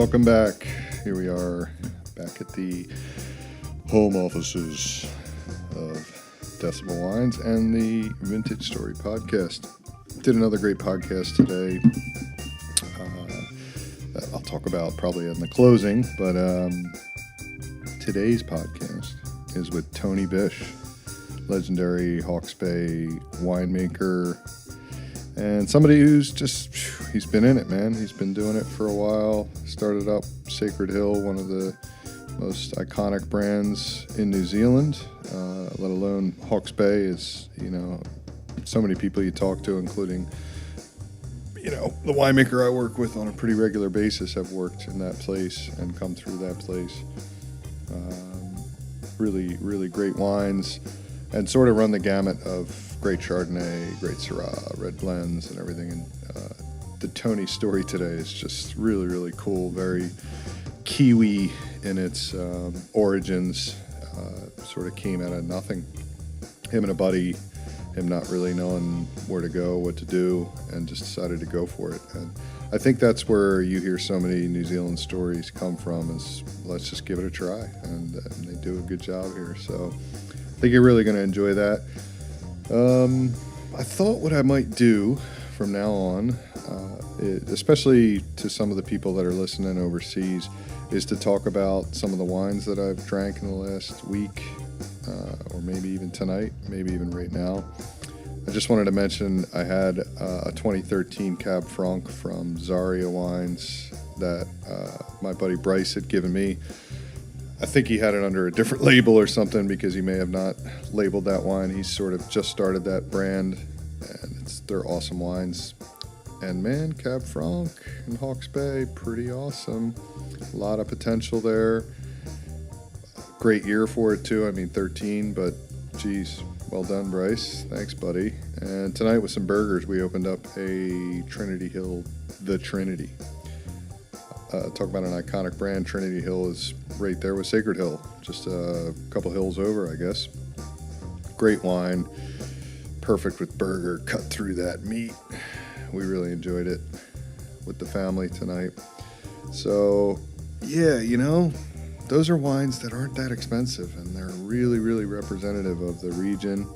Welcome back. Here we are back at the home offices of Decibel Wines and the Vintage Story podcast. Did another great podcast today that I'll talk about probably in the closing, but today's podcast is with Tony Bish, legendary Hawke's Bay winemaker, and somebody who's just, he's been in it, man. He's been doing it for a while. Started up Sacred Hill, one of the most iconic brands in New Zealand, let alone Hawke's Bay is, so many people you talk to, including, the winemaker I work with on a pretty regular basis have worked in that place and come through that place. Really, really great wines and sort of run the gamut of great Chardonnay, great Syrah, red blends, and everything. And the Tony story today is just really, really cool. Very Kiwi in its origins. Sort of came out of nothing. Him and a buddy, him not really knowing where to go, what to do, and just decided to go for it. And I think that's where you hear so many New Zealand stories come from, is let's just give it a try. And they do a good job here. So I think you're really going to enjoy that. I thought what I might do from now on, especially to some of the people that are listening overseas, is to talk about some of the wines that I've drank in the last week, or maybe even tonight, maybe even right now. I just wanted to mention I had a 2013 Cab Franc from Zaria Wines that my buddy Bryce had given me. I think he had it under a different label or something, because he may have not labeled that wine. He's sort of just started that brand, and they're awesome wines. And man, Cab Franc in Hawke's Bay, pretty awesome. A lot of potential there. Great year for it too. 13, but geez, well done, Bryce. Thanks, buddy. And tonight with some burgers, we opened up a Trinity Hill, the Trinity. Talk about an iconic brand. Trinity Hill is right there with Sacred Hill, just a couple hills over, I guess. Great wine, perfect with burger, cut through that meat. We really enjoyed it with the family tonight. So, yeah, those are wines that aren't that expensive, and they're really, really representative of the region.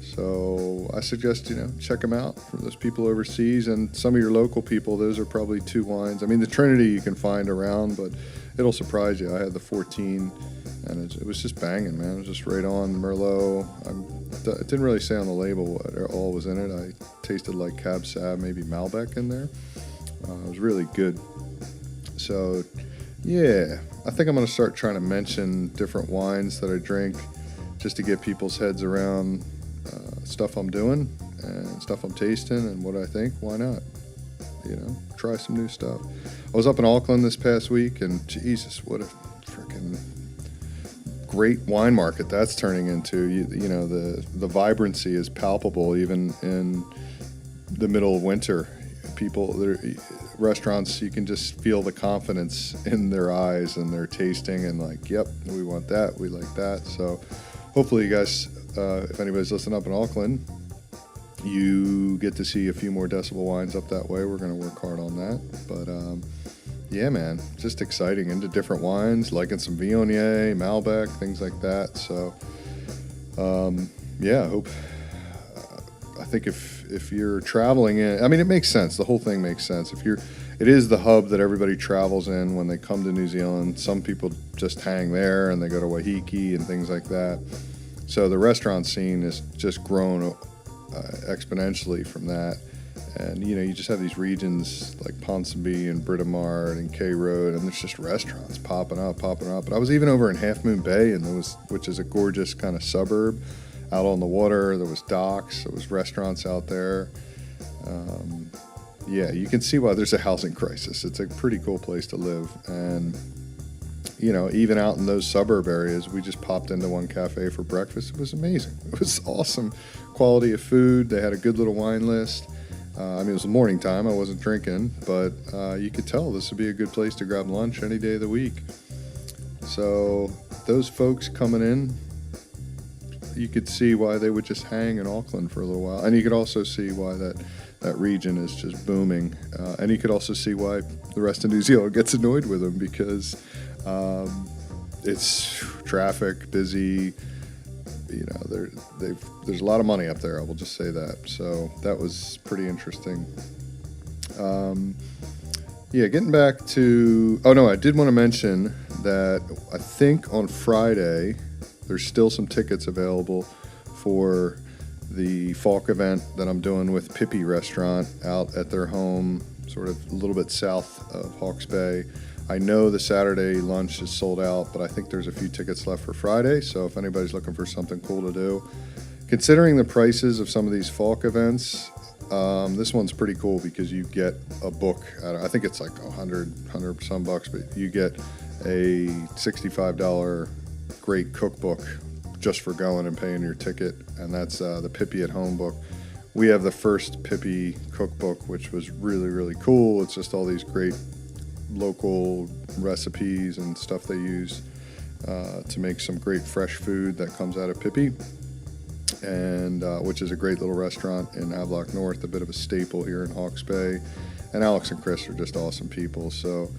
So I suggest, check them out from those people overseas, and some of your local people. Those are probably two wines. The Trinity you can find around, but it'll surprise you. I had the 14, and it was just banging, man. It was just right on Merlot. It didn't really say on the label what all was in it. I tasted like Cab Sav, maybe Malbec in there. It was really good. So, yeah, I think I'm going to start trying to mention different wines that I drink, just to get people's heads around stuff I'm doing and stuff I'm tasting and what I think. Why not? Try some new stuff. I was up in Auckland this past week, and Jesus, what a freaking great wine market that's turning into. The vibrancy is palpable even in the middle of winter. Restaurants, you can just feel the confidence in their eyes and their tasting, and like, yep, we want that, we like that. So hopefully you guys, if anybody's listening up in Auckland, you get to see a few more Decibel wines up that way. We're going to work hard on that. But yeah, man, just exciting, into different wines, liking some Viognier, Malbec, things like that. So yeah, I think if you're traveling in, it makes sense. The whole thing makes sense. It is the hub that everybody travels in when they come to New Zealand. Some people just hang there and they go to Waiheke and things like that. So the restaurant scene has just grown exponentially from that. And, you just have these regions like Ponsonby and Britomart and K Road, and there's just restaurants popping up. But I was even over in Half Moon Bay, which is a gorgeous kind of suburb out on the water. There was docks, there was restaurants out there. Yeah, you can see why there's a housing crisis. It's a pretty cool place to live. And, even out in those suburb areas, we just popped into one cafe for breakfast. It was amazing. It was awesome quality of food. They had a good little wine list. It was morning time. I wasn't drinking, but you could tell this would be a good place to grab lunch any day of the week. So those folks coming in, you could see why they would just hang in Auckland for a little while. And you could also see why that region is just booming. And you could also see why the rest of New Zealand gets annoyed with them, because it's traffic, busy. You know, there's a lot of money up there. I will just say that. So that was pretty interesting. Yeah, getting back to... Oh, no, I did want to mention that I think on Friday there's still some tickets available for the Falk event that I'm doing with Pippi Restaurant out at their home, sort of a little bit south of Hawke's Bay. I know the Saturday lunch is sold out, but I think there's a few tickets left for Friday, so if anybody's looking for something cool to do. Considering the prices of some of these Falk events, this one's pretty cool because you get a book. I think it's like 100 some bucks, but you get a $65 great cookbook just for going and paying your ticket, and that's the Pippi at Home book. We have the first Pippi cookbook, which was really, really cool. It's just all these great local recipes and stuff they use to make some great fresh food that comes out of Pippi, and which is a great little restaurant in Havelock North, a bit of a staple here in Hawke's Bay. And Alex and Chris are just awesome people. So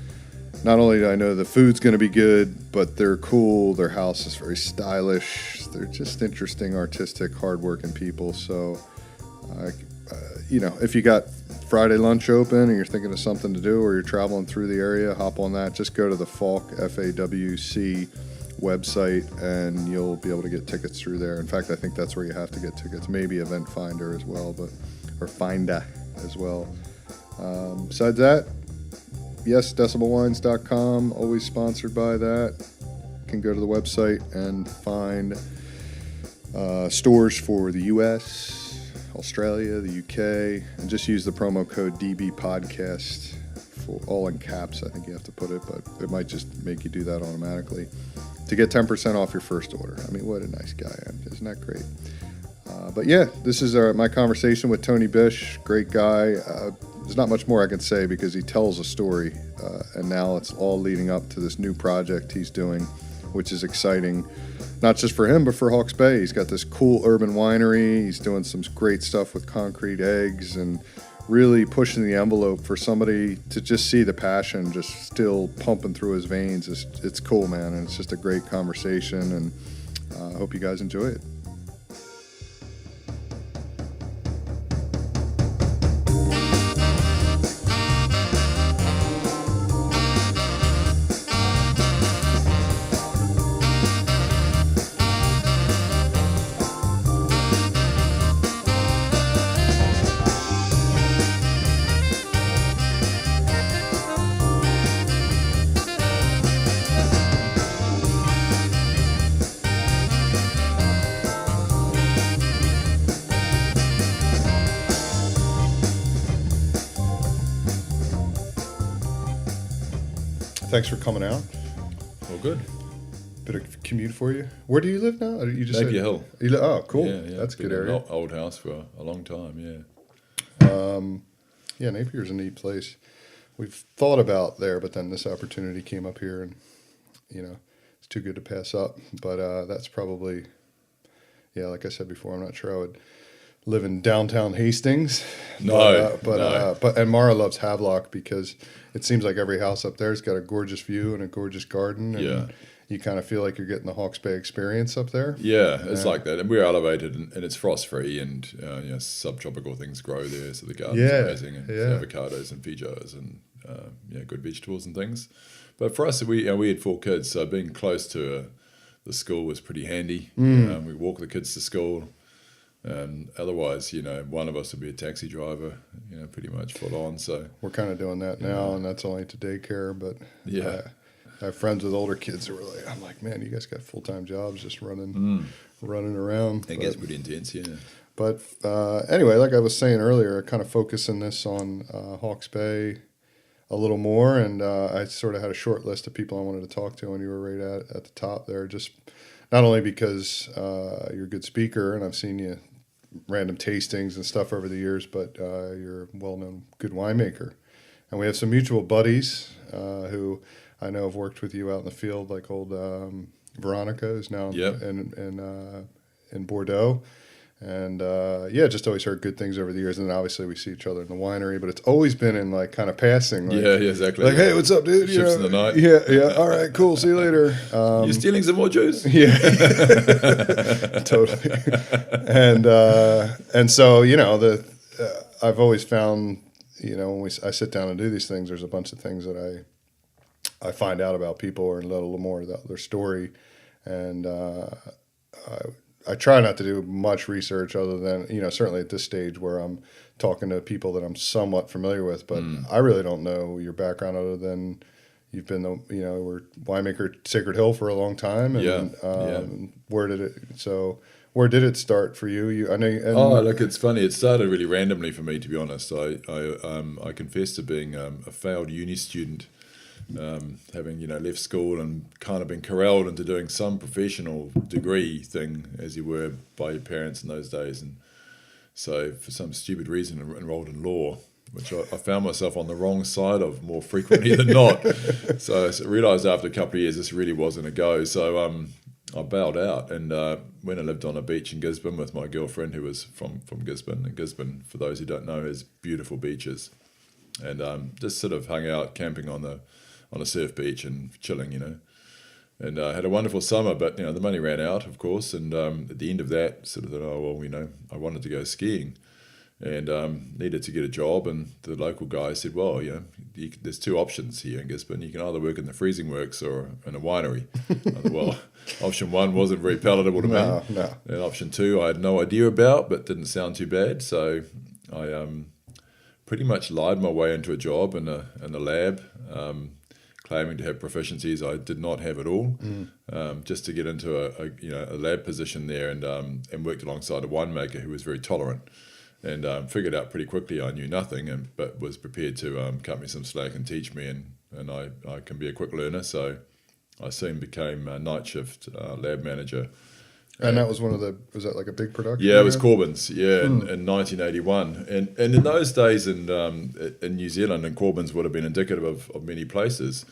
not only do I know the food's going to be good, but they're cool. Their house is very stylish. They're just interesting, artistic, hardworking people. So, you know, if you got Friday lunch open and you're thinking of something to do, or you're traveling through the area, hop on that. Just go to the Falk, FAWC website, and you'll be able to get tickets through there. In fact, I think that's where you have to get tickets. Maybe Event Finder as well, or Finder as well. Besides that, yes, decibelwines.com, always sponsored by that. You can go to the website and find stores for the U.S., Australia, the UK, and just use the promo code DBPodcast, for all in caps, I think you have to put it, but it might just make you do that automatically, to get 10% off your first order. I mean, what a nice guy. Isn't that great? But yeah, this is my conversation with Tony Bish. Great guy. There's not much more I can say because he tells a story, and now it's all leading up to this new project he's doing, which is exciting, not just for him, but for Hawke's Bay. He's got this cool urban winery. He's doing some great stuff with concrete eggs and really pushing the envelope for somebody to just see the passion just still pumping through his veins. It's cool, man, and it's just a great conversation, and I hope you guys enjoy it. Thanks for coming out. All good. Bit of commute for you. Where do you live now? You just Napier Hill. Oh, cool. Yeah. That's a good been area. An old house for a long time, yeah. Yeah, Napier's a neat place. We've thought about there, but then this opportunity came up here, and you know, it's too good to pass up. But that's probably, yeah, like I said before, I'm not sure I would live in downtown Hastings. No. But Mara loves Havelock because it seems like every house up there's got a gorgeous view and a gorgeous garden, and Yeah. you kind of feel like you're getting the Hawke's Bay experience up there. Yeah, it's like that. And we're elevated, and it's frost-free, and you know, subtropical things grow there, so the garden's amazing, and avocados and feijoas and good vegetables and things. But for us, we had 4 kids, so being close to the school was pretty handy. We walk the kids to school. And otherwise, you know, one of us would be a taxi driver, you know, pretty much full on. So we're kind of doing that now, and that's only to daycare. But yeah, I have friends with older kids who are like, I'm like, man, you guys got full-time jobs just running around. It gets pretty intense, yeah. But anyway, like I was saying earlier, kind of focusing this on Hawke's Bay a little more, and I sort of had a short list of people I wanted to talk to, and you were right at the top there. Just not only because you're a good speaker, and I've seen you random tastings and stuff over the years, but you're a well-known good winemaker. And we have some mutual buddies who I know have worked with you out in the field, like old Veronica, who's now in in Bordeaux. And just always heard good things over the years. And then obviously we see each other in the winery, but it's always been in like kind of passing. Like, yeah, exactly. Like, hey, what's up, dude? Ships in the night. Yeah. All right, cool. See you later. You stealing some more juice? Yeah, totally. And so I've always found when I sit down and do these things, there's a bunch of things that I find out about people or learn a little more about their story, and I try not to do much research other than, certainly at this stage where I'm talking to people that I'm somewhat familiar with, but I really don't know your background other than you've been we're winemaker at Sacred Hill for a long time. And where did it start for you? I know. Look, it's funny. It started really randomly for me, to be honest. I confess to being a failed uni student. Having left school and kind of been corralled into doing some professional degree thing as you were by your parents in those days, and so for some stupid reason enrolled in law, which I found myself on the wrong side of more frequently than not. So I realised after a couple of years this really wasn't a go. So I bailed out and went and lived on a beach in Gisborne with my girlfriend who was from Gisborne. And Gisborne, for those who don't know, has beautiful beaches, and just sort of hung out camping on a surf beach and chilling, and had a wonderful summer, but the money ran out, of course, and at the end of that sort of thought, I wanted to go skiing and needed to get a job, and the local guy said, well, there's two options here in Gisborne. You can either work in the freezing works or in a winery. I thought, well, option one wasn't very palatable to me. No. And option two I had no idea about, but didn't sound too bad, so I pretty much lied my way into a job in a lab, claiming to have proficiencies I did not have at all, just to get into a lab position there, and worked alongside a winemaker who was very tolerant, and figured out pretty quickly I knew nothing, but was prepared to cut me some slack and teach me, and I can be a quick learner, so I soon became a night shift lab manager. And that was was that like a big production? Yeah, it was Corbin's, in 1981. And in those days in New Zealand, and Corbin's would have been indicative of many places,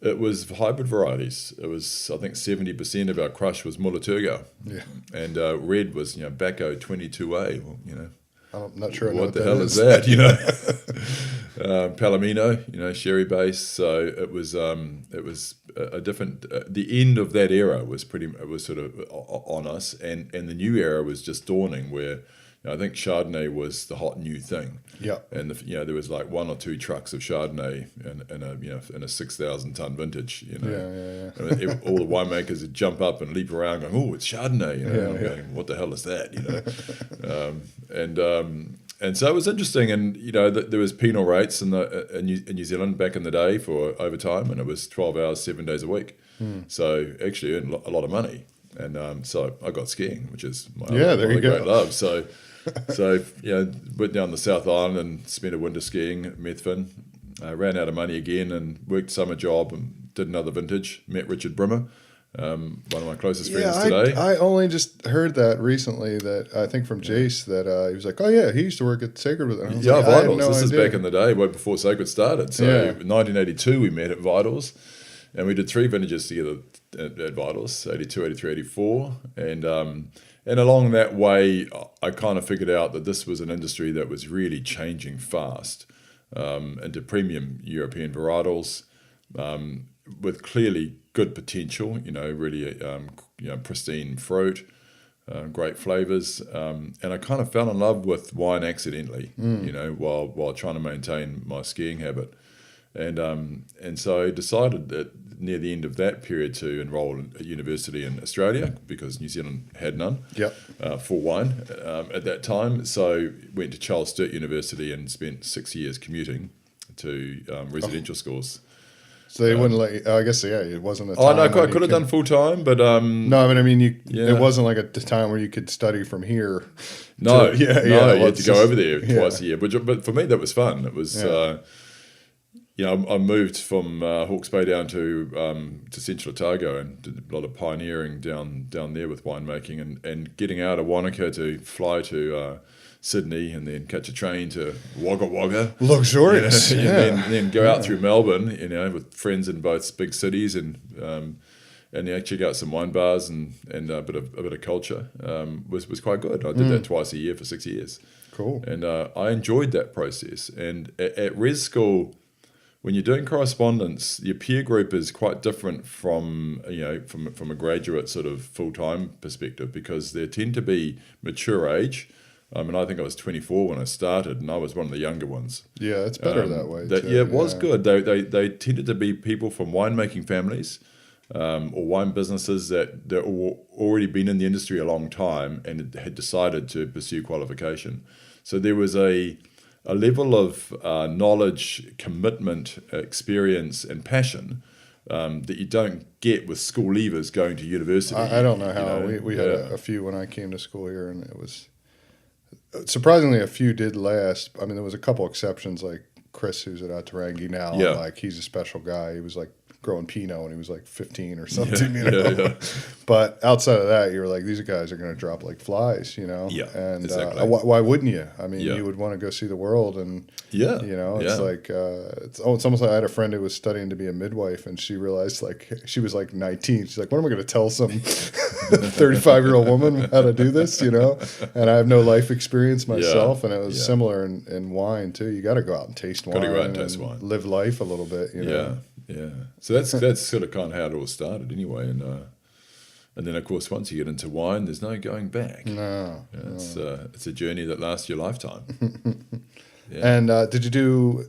it was hybrid varieties. It was, I think, 70% of our crush was Mulaturgo. Yeah. And red was, Bacco 22A. Well, I'm not sure what the hell is that, Palomino, sherry base. So it was a different. The end of that era was sort of on us, and the new era was just dawning. Where I think Chardonnay was the hot new thing. Yeah. And there was like one or two trucks of Chardonnay in a 6,000 ton vintage. Yeah. I mean, all the winemakers would jump up and leap around, going, "Oh, it's Chardonnay!" Going, "What the hell is that?" And so it was interesting, and there was penal rates in New Zealand back in the day for overtime, and it was 12 hours, 7 days a week. So actually earned a lot of money, and so I got skiing, which is my great love. So went down the South Island and spent a winter skiing at Methven. Ran out of money again and worked summer job and did another vintage. Met Richard Brimmer. One of my closest friends today. I only just heard that recently, that I think from Jace, that he was like, oh yeah, he used to work at Sacred with it. Yeah, Vitals. This is back in the day, way before Sacred started. So in 1982 we met at Vitals, and we did 3 vintages together at Vitals, 82, 83, 84. And along that way, I kind of figured out that this was an industry that was really changing fast into premium European varietals, with clearly good potential, really pristine fruit, great flavors, and I kind of fell in love with wine accidentally, while trying to maintain my skiing habit, and so I decided that near the end of that period to enroll at university in Australia, because New Zealand had none for wine at that time. So went to Charles Sturt University and spent 6 years commuting to residential schools. So they wouldn't let you, I guess, it wasn't a time. Oh, no, I could have done full time, but... no, I mean, it wasn't like a time where you could study from here. No, you had to go over there twice a year. But for me, that was fun. It was, I moved from Hawke's Bay down to Central Otago and did a lot of pioneering down there with winemaking, and getting out of Wanaka to fly to... Sydney, and then catch a train to Wagga Wagga. Luxurious. And then go out through Melbourne, with friends in both big cities, and and check out some wine bars and a bit of culture was quite good. I did that twice a year for 6 years. Cool. And I enjoyed that process. And at res school, when you're doing correspondence, your peer group is quite different from a graduate sort of full-time perspective, because they tend to be mature age. And I think I was 24 when I started, and I was one of the younger ones. Yeah, it's better that way. It was good. They tended to be people from winemaking families or wine businesses that already been in the industry a long time and had decided to pursue qualification. So there was a level of knowledge, commitment, experience, and passion that you don't get with school leavers going to university. I don't know how. We had a few when I came to school here, and it was surprisingly a few did last. I mean, there was a couple exceptions, like Chris, who's at Atarangi now. Yeah. Like, he's a special guy. He was like growing Pinot when he was like 15 or something, But outside of that, you're like, these guys are going to drop like flies, Yeah, And exactly. Why wouldn't you? I mean, you would want to go see the world, and it's like it's almost like I had a friend who was studying to be a midwife, and she realized, like, she was like 19. She's like, what am I going to tell some 35-year-old woman how to do this? And I have no life experience myself, and it was similar in wine too. You got to go out and taste wine, and live life a little bit. Yeah. So that's sort of kind of how it all started anyway. And then, of course, once you get into wine, there's no going back. No. It's a journey that lasts your lifetime. And did you do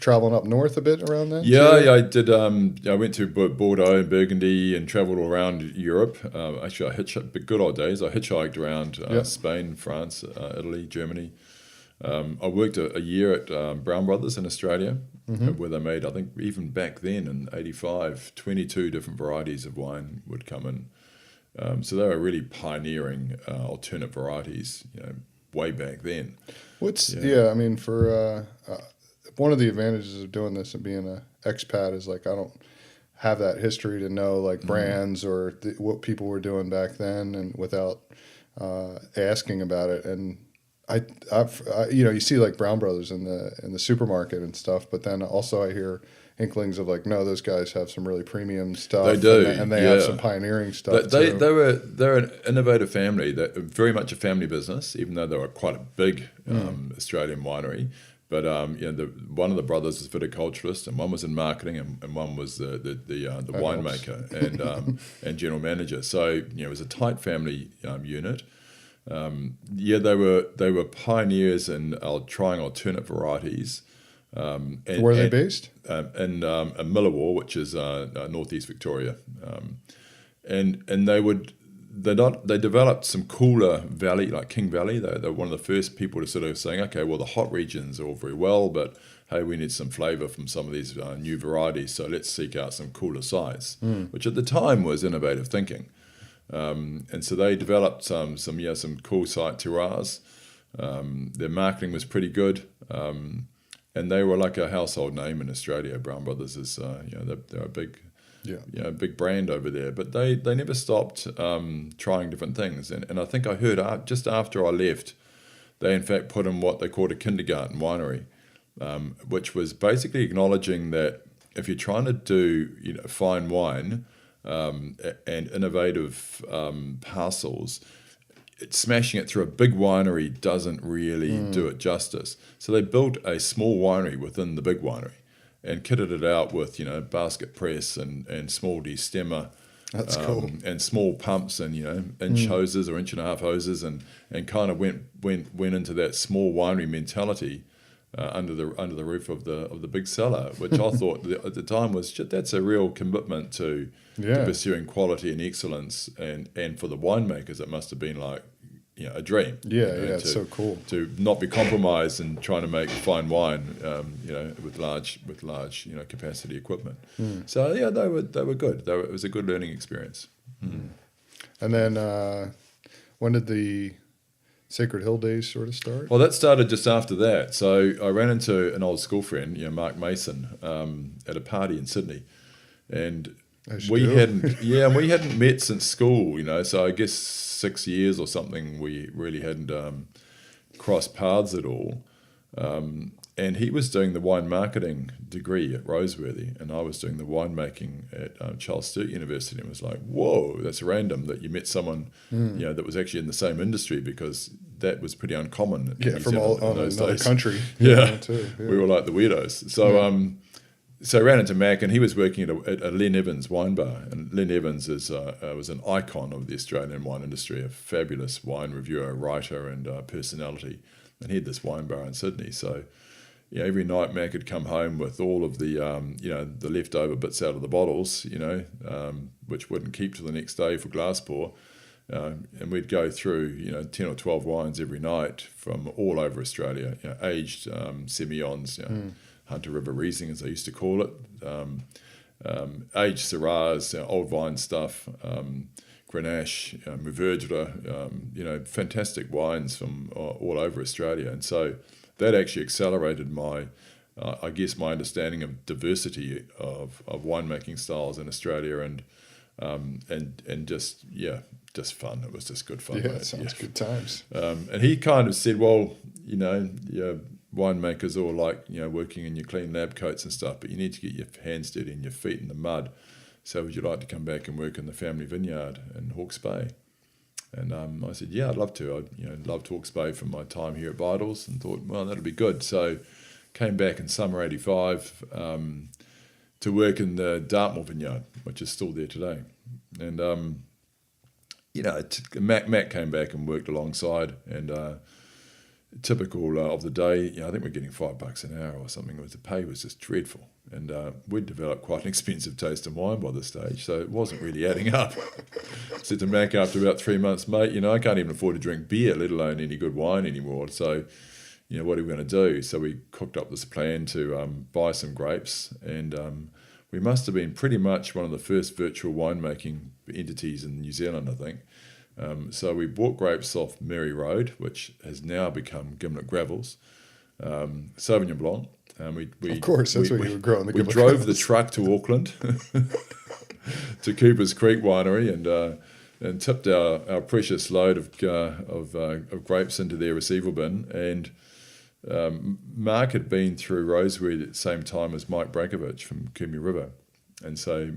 traveling up north a bit around then? Yeah, I did. I went to Bordeaux and Burgundy and traveled all around Europe. Actually, I hitchhiked, good old days. I hitchhiked around Spain, France, Italy, Germany. I worked a year at Brown Brothers in Australia, where they made, I think, even back then in '85, 22 different varieties of wine would come in. So they were really pioneering alternate varieties, way back then. I mean, for one of the advantages of doing this and being an expat is, like, I don't have that history to know, like, brands or what people were doing back then, and without asking about it. And I you see like Brown Brothers in the supermarket and stuff, but then also I hear inklings of, like, no, those guys have some really premium stuff. They do, and they have some pioneering stuff. They're an innovative family, that very much a family business, even though they were quite a big Australian winery. But one of the brothers was viticulturist, and one was in marketing, and one was the winemaker and general manager. So it was a tight family unit. They were pioneers in trying alternate varieties. Where are they based? In Millwall, which is northeast Victoria, and they developed some cooler valley, like King Valley. They're one of the first people to sort of saying, okay, well, the hot regions are all very well, but hey, we need some flavour from some of these new varieties, so let's seek out some cooler sites, which at the time was innovative thinking. And so they developed some cool site terroirs. Their marketing was pretty good, and they were like a household name in Australia. Brown Brothers is they're a big brand over there. But they never stopped trying different things. And I think I heard just after I left, they in fact put in what they called a kindergarten winery, which was basically acknowledging that if you're trying to do fine wine, and innovative parcels, smashing it through a big winery doesn't really do it justice. So they built a small winery within the big winery and kitted it out with basket press and small destemmer. That's cool. And small pumps and inch hoses or 1.5 hoses and kind of went into that small winery mentality. Under the roof of the big cellar, which I thought at the time was that's a real commitment to pursuing quality and excellence, and for the winemakers it must have been like a dream. It's so cool to not be compromised and trying to make fine wine, with large capacity equipment. So they were good. It was a good learning experience. And then when did the Sacred Hill days sort of start? Well, that started just after that. So I ran into an old school friend, Mark Mason, at a party in Sydney, and we hadn't met since school. So I guess 6 years or something we really hadn't crossed paths at all. And he was doing the wine marketing degree at Roseworthy, and I was doing the winemaking at Charles Sturt University. And it was like, whoa, that's random that you met someone, that was actually in the same industry, because that was pretty uncommon. From another country. Yeah. We were like the weirdos. So, So I ran into Mac, and he was working at a Len Evans wine bar. And Len Evans was an icon of the Australian wine industry, a fabulous wine reviewer, writer, and personality. And he had this wine bar in Sydney. So every night Mac would come home with all of the the leftover bits out of the bottles, which wouldn't keep till the next day for glass pour. And we'd go through 10 or 12 wines every night from all over Australia, aged Semillons, Hunter River Riesling, as they used to call it, aged Syrahs, old vine stuff, Grenache, Mourvedre, fantastic wines from all over Australia. And so that actually accelerated my understanding of diversity of winemaking styles in Australia, and just fun. It was just good fun. Yeah, it sounds good times. And he kind of said, well, winemakers all like working in your clean lab coats and stuff, but you need to get your hands dirty and your feet in the mud. So would you like to come back and work in the family vineyard in Hawke's Bay? And I said, yeah, I'd love to. I loved Hawke's Bay from my time here at Vitals, and thought, well, that'll be good. So came back in summer '85 to work in the Dartmoor vineyard, which is still there today. And Matt came back and worked alongside, and typical of the day, I think we're getting $5 an hour or something. The pay was just dreadful, and we'd developed quite an expensive taste in wine by this stage, so it wasn't really adding up. Said to Mac after about 3 months, mate, I can't even afford to drink beer, let alone any good wine anymore. So, what are we going to do? So we cooked up this plan to buy some grapes, and we must have been pretty much one of the first virtual winemaking entities in New Zealand, I think. So we bought grapes off Mary Road, which has now become Gimlet Gravels, Sauvignon Blanc. Of course, that's where you were growing the Gimlet We drove Gravels. the truck to Auckland, to Cooper's Creek Winery, and tipped our precious load of grapes into their receival bin. And Mark had been through Rosewood at the same time as Mike Brankovich from Kumia River. And so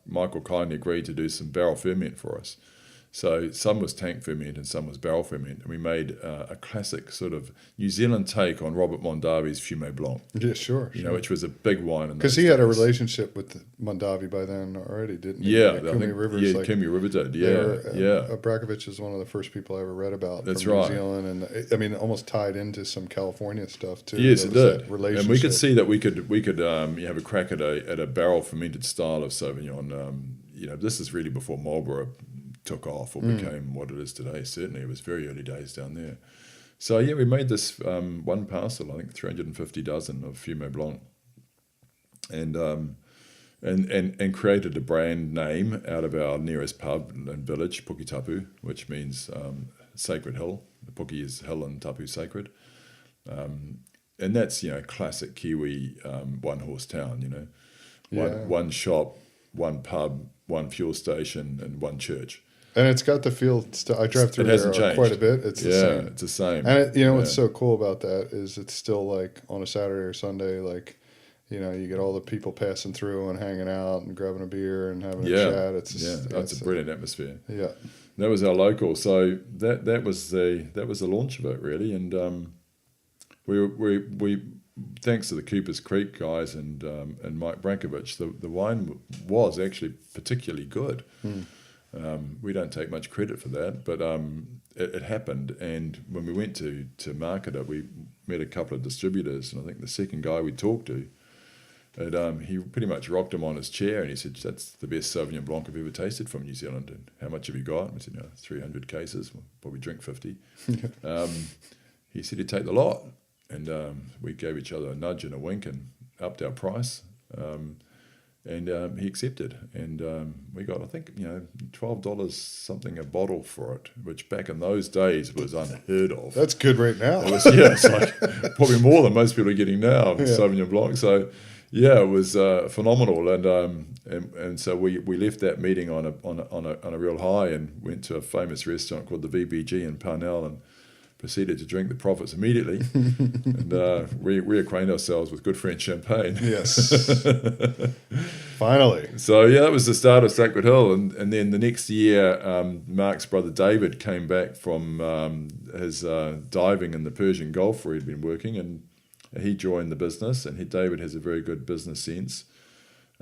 Michael kindly agreed to do some barrel ferment for us. So some was tank ferment and some was barrel ferment, and we made a classic sort of New Zealand take on Robert Mondavi's Fumé Blanc. Yeah, sure. Which was a big wine. Because he had a relationship with Mondavi by then already, didn't he? Yeah, Kumia River did. Yeah. Brankovich is one of the first people I ever read about. That's from right. New Zealand, and almost tied into some California stuff too. Yes, it did. And we could see that we could have a crack at a barrel fermented style of Sauvignon. This is really before Marlborough took off or became what it is today. Certainly it was very early days down there. So we made this one parcel, I think 350 dozen of Fumé Blanc, and created a brand name out of our nearest pub and village, Pukitapu, which means sacred hill. The Puki is hill and Tapu sacred. And that's classic Kiwi one horse town, one shop, one pub, one fuel station, and one church. And it's got the feel. I drive through there quite a bit. It's the same. It's the same. And what's so cool about that is it's still like on a Saturday or Sunday, like, you get all the people passing through and hanging out and grabbing a beer and having a chat. It's a brilliant atmosphere. Yeah, that was our local. So that was the launch of it really, and we thanks to the Cooper's Creek guys and Mike Brankovich, the wine was actually particularly good. We don't take much credit for that, but it happened. And when we went to market it, we met a couple of distributors, and I think the second guy we talked to, he pretty much rocked him on his chair, and he said, "That's the best Sauvignon Blanc I've ever tasted from New Zealand. And how much have you got?" And I said, 300 cases. We'll probably drink 50. He said he'd take the lot, and we gave each other a nudge and a wink and upped our price. And he accepted, and we got, I think, $12 something a bottle for it, which back in those days was unheard of. That's good right now. It's like probably more than most people are getting now, Sauvignon Blanc. So it was phenomenal, and so we left that meeting on a real high and went to a famous restaurant called the VBG in Parnell and proceeded to drink the profits immediately, and we acquaint ourselves with good French champagne. Yes, finally. So that was the start of Sacred Hill, and then the next year, Mark's brother David came back from his diving in the Persian Gulf where he'd been working, and he joined the business. And David has a very good business sense,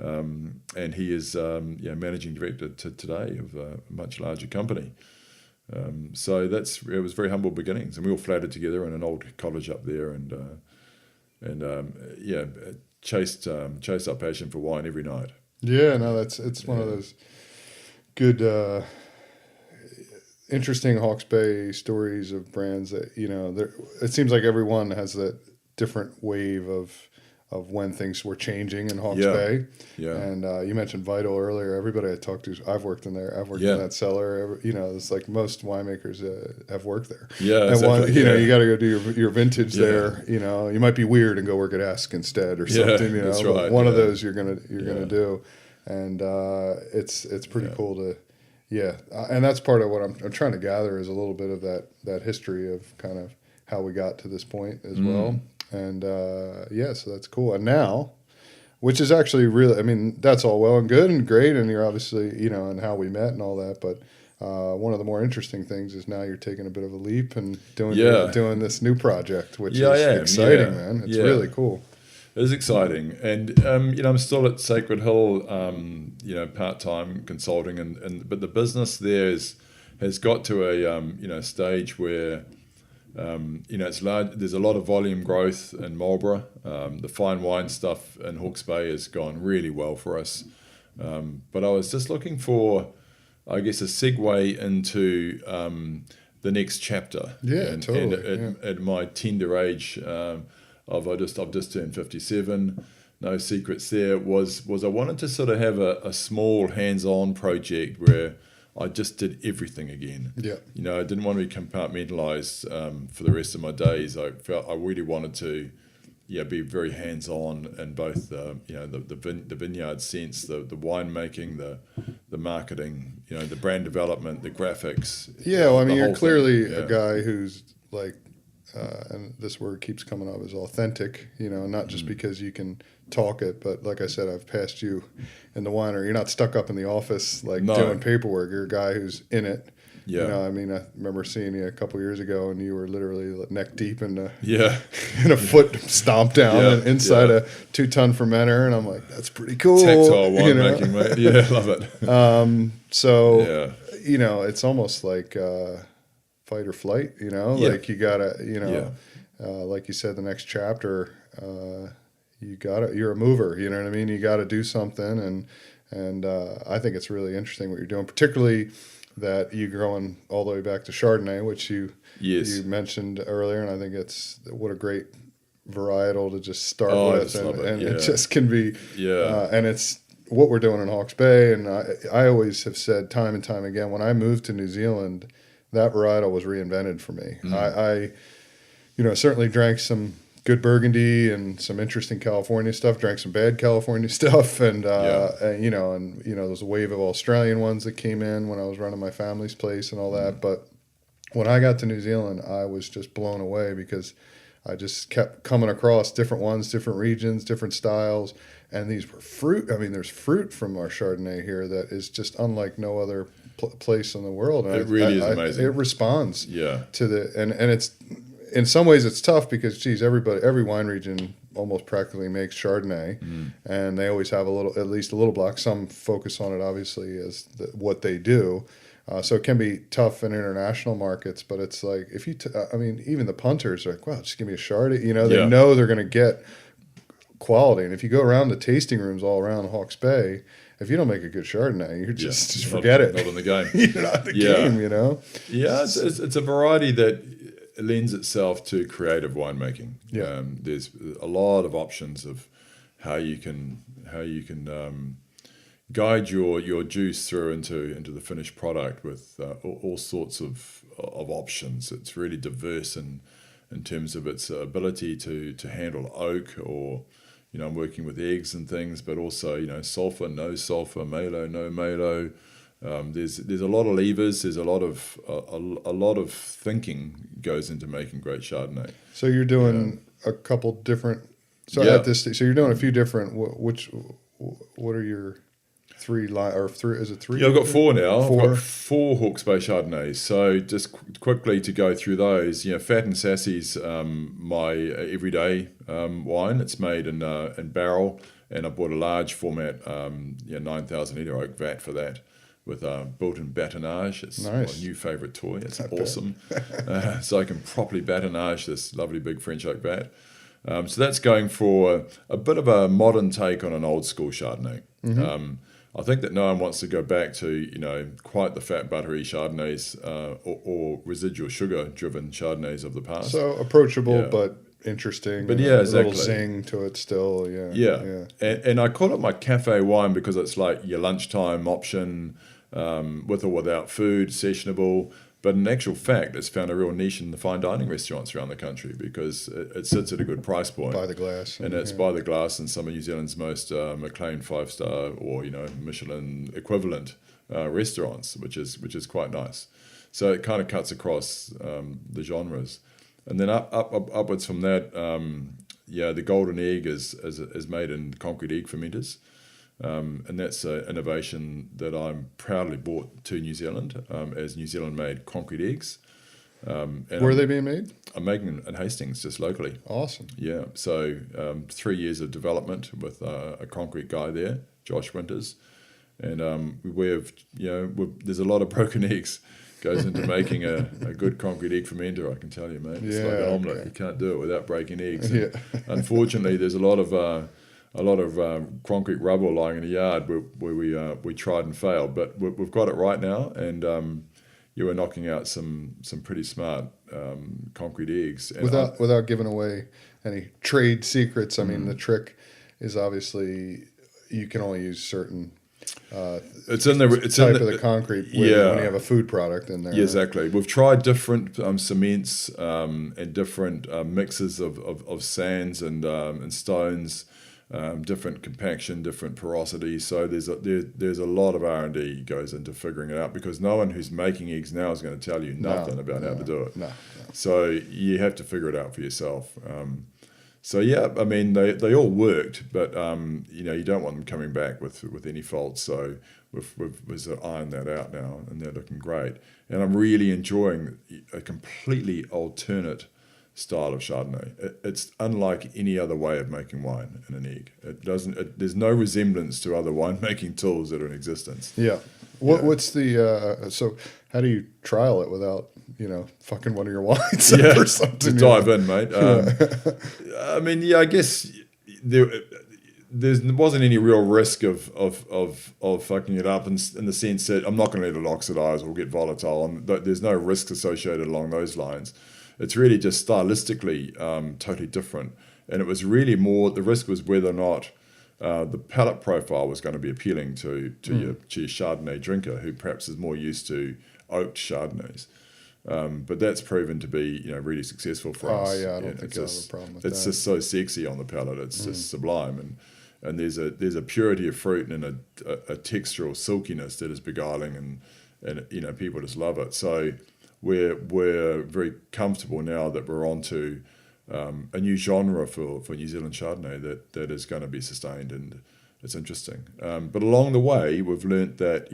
and he is managing director today of a much larger company. So it was very humble beginnings, and we all flattered together in an old cottage up there, and chased our passion for wine every night. Yeah, no, it's one of those good, interesting Hawke's Bay stories of brands that it seems like everyone has that different wave of when things were changing in Hawke's Bay. Yeah. And you mentioned Vital earlier. Everybody I talked to, I've worked in there. I've worked in that cellar. It's like most winemakers have worked there. Yeah, and exactly. You got to go do your vintage there. You might be weird and go work at Esk instead or something. That's right. One of those you're gonna do, and it's pretty cool to. Yeah, and that's part of what I'm trying to gather is a little bit of that history of kind of how we got to this point as well. And so that's cool. And now, which is actually really, I mean, that's all well and good and great, and you're obviously, and how we met and all that. But one of the more interesting things is now you're taking a bit of a leap and doing this new project, which is exciting, man. It's really cool. It is exciting, and I'm still at Sacred Hill, part-time consulting, but the business there has got to a stage where. It's large. There's a lot of volume growth in Marlborough. The fine wine stuff in Hawke's Bay has gone really well for us. But I was just looking for, I guess, a segue into the next chapter. Yeah, totally. And at my tender age, I've just turned 57. No secrets there. Was I wanted to sort of have a small hands-on project where I just did everything again. Yeah. I didn't want to be compartmentalized for the rest of my days. I felt I really wanted to, be very hands-on in both the vineyard sense, the winemaking, the marketing, the brand development, the graphics. Yeah, well, I mean, you're clearly a guy who's like, and this word keeps coming up, is authentic. Not just because you can talk it, but like I said, I've passed you in the winery. You're not stuck up in the office doing paperwork. You're a guy who's in it. Yeah. I mean, I remember seeing you a couple years ago, and you were literally neck deep in a foot stomp down inside a 2-ton fermenter, and I'm like, that's pretty cool. Tactile winemaking, mate. Yeah, love it. It's almost like fight or flight. Like you gotta, like you said, the next chapter. You're a mover, you know what I mean? You got to do something, and I think it's really interesting what you're doing, particularly that you're going all the way back to Chardonnay, which you mentioned earlier, and I think it's what a great varietal to just start with, and it just can be, and it's what we're doing in Hawke's Bay, and I always have said time and time again, when I moved to New Zealand, that varietal was reinvented for me. I certainly drank some good Burgundy and some interesting California stuff, drank some bad California stuff, and there was a wave of Australian ones that came in when I was running my family's place and all that. But when I got to New Zealand, I was just blown away because I just kept coming across different ones, different regions, different styles, and these were fruit. I mean, there's fruit from our Chardonnay here that is just unlike no other place in the world. And it really is amazing. It responds to the and it's. In some ways, it's tough because, every wine region almost practically makes Chardonnay, and they always have at least a little block. Some focus on it, obviously, as what they do. So it can be tough in international markets, but it's like, if you, even the punters are like, wow, just give me a Chardonnay. They know they're going to get quality. And if you go around the tasting rooms all around Hawke's Bay, if you don't make a good Chardonnay, you're just forget it. Not in the game. You're not in the game, Yeah, it's a variety that lends itself to creative winemaking. There's a lot of options of how you can guide your juice through into the finished product with all sorts of options. It's really diverse in terms of its ability to handle oak, or I'm working with eggs and things, but also sulfur, no sulfur, malo, no malo. There's a lot of levers. There's a lot of thinking goes into making great Chardonnay. So you're doing a couple different. So at this stage, so you're doing a few different. What are your three or three? Is it three? Yeah, I've got four now. Four. I've got 4 Hawke's Bay Chardonnays. So just quickly to go through those. Fat and Sassy's my everyday wine. It's made in barrel, and I bought a large format 9,000 litre oak vat for that, with built-in batonnage. It's nice. my new favourite toy. It's awesome. So I can properly batonnage this lovely big French oak vat. So that's going for a bit of a modern take on an old school Chardonnay. Mm-hmm. I think that no one wants to go back to quite the fat buttery Chardonnays or residual sugar driven Chardonnays of the past. So approachable, but interesting. But exactly. A little zing to it still. Yeah. And I call it my cafe wine because it's like your lunchtime option, with or without food, sessionable. But in actual fact, it's found a real niche in the fine dining restaurants around the country because it sits at a good price point. By the glass. And it's by the glass in some of New Zealand's most acclaimed 5-star or Michelin equivalent restaurants, which is quite nice. So it kind of cuts across the genres. And then upwards from that, the golden egg is made in concrete egg fermenters. And that's an innovation that I'm proudly brought to New Zealand as New Zealand-made concrete eggs. And where are they being made? I'm making them in Hastings, just locally. Awesome. Yeah, so 3 years of development with a concrete guy there, Josh Winters. And there's a lot of broken eggs goes into making a good concrete egg fermenter, I can tell you, mate. It's like an omelette. You can't do it without breaking eggs. Yeah. Unfortunately, there's a lot of concrete rubble lying in the yard where we tried and failed, but we've got it right now, and you were knocking out some pretty smart concrete eggs. And without giving away any trade secrets, I mean, the trick is obviously you can only use certain it's in the concrete when you have a food product in there. Yeah, exactly. We've tried different cements and different mixes of sands and stones. Different compaction, different porosity. So there's a lot of R&D goes into figuring it out because no one who's making eggs now is going to tell you nothing about how to do it. No. So you have to figure it out for yourself. I mean they all worked, but you don't want them coming back with any faults. So we've ironed that out now, and they're looking great. And I'm really enjoying a completely alternate style of Chardonnay. It's unlike any other way of making wine in an egg. There's no resemblance to other winemaking tools that are in existence. Yeah. What's the so how do you trial it without fucking one of your wines or something? To dive in, mate. I mean, I guess there wasn't any real risk of fucking it up in the sense that I'm not going to let it oxidize or get volatile, and there's no risks associated along those lines. It's really just stylistically totally different. And it was really more, the risk was whether or not the palate profile was going to be appealing to your Chardonnay drinker who perhaps is more used to oaked Chardonnays. But that's proven to be really successful for us. Oh, yeah, I don't think I have a problem with that. It's just so sexy on the palate. It's just sublime. And there's a purity of fruit and a textural silkiness that is beguiling, and people just love it. So we're very comfortable now that we're onto a new genre for New Zealand Chardonnay that is going to be sustained, and it's interesting. But along the way, we've learnt that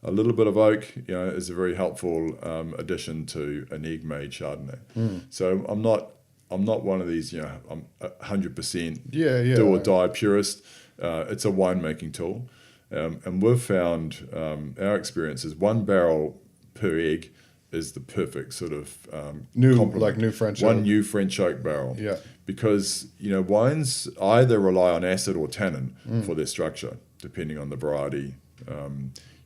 a little bit of oak is a very helpful addition to an egg-made Chardonnay. So I'm not one of these I'm 100% do or die purist. It's a winemaking tool, and we've found our experience is 1 barrel per egg is the perfect sort of new French oak. New French oak barrel. Yeah. Because wines either rely on acid or tannin for their structure, depending on the variety.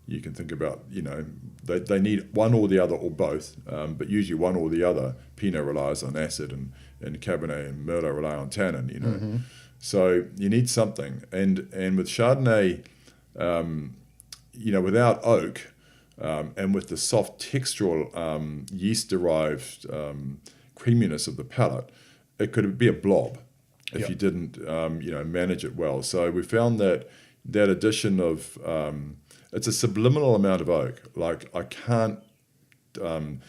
You can think about they need one or the other or both, but usually one or the other. Pinot relies on acid, and Cabernet and Merlot rely on tannin. So you need something, and with Chardonnay, without oak. And with the soft textural yeast-derived creaminess of the palate, it could be a blob if you didn't, manage it well. So we found that addition of it's a subliminal amount of oak. Like I can't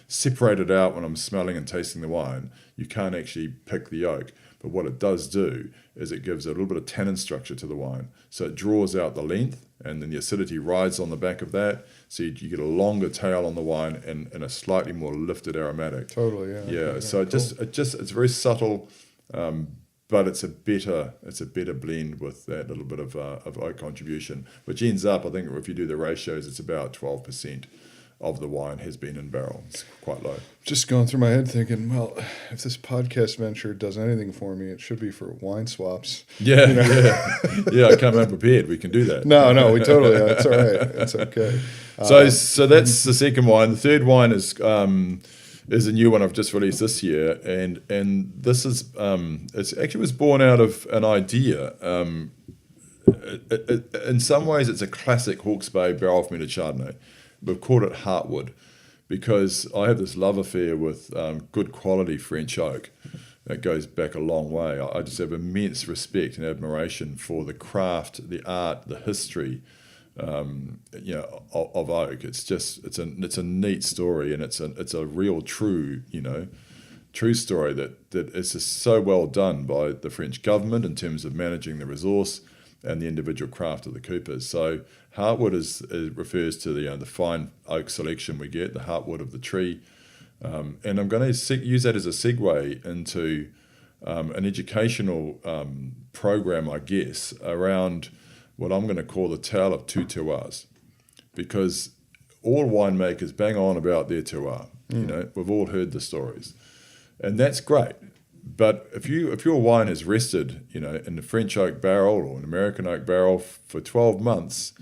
separate it out when I'm smelling and tasting the wine. You can't actually pick the oak. But what it does do is it gives a little bit of tannin structure to the wine. So it draws out the length, and then the acidity rides on the back of that. So you get a longer tail on the wine and a slightly more lifted aromatic. Totally, yeah. Yeah. So it's very subtle, but it's a better blend with that little bit of oak contribution, which ends up, I think, if you do the ratios, it's about 12% of the wine has been in barrel. It's quite low. Just going through my head thinking, well, if this podcast venture does anything for me, it should be for wine swaps. Yeah, yeah. I come unprepared. We can do that. No, we totally. It's all right. It's okay. So that's the second wine. The third wine is a new one I've just released this year, and this is it actually was born out of an idea. In some ways, it's a classic Hawke's Bay barrel fermented Chardonnay. We've called it Heartwood because I have this love affair with good quality French oak that goes back a long way. I just have immense respect and admiration for the craft, the art, the history, of oak. It's a neat story, and it's a real true story that is just so well done by the French government in terms of managing the resource and the individual craft of the coopers. So Heartwood refers to the fine oak selection we get, the heartwood of the tree. And I'm going to use that as a segue into an educational program, I guess, around what I'm going to call the tale of two terroirs. Because all winemakers bang on about their terroir. We've all heard the stories. And that's great. But if your wine has rested, in the French oak barrel or an American oak barrel for 12 months,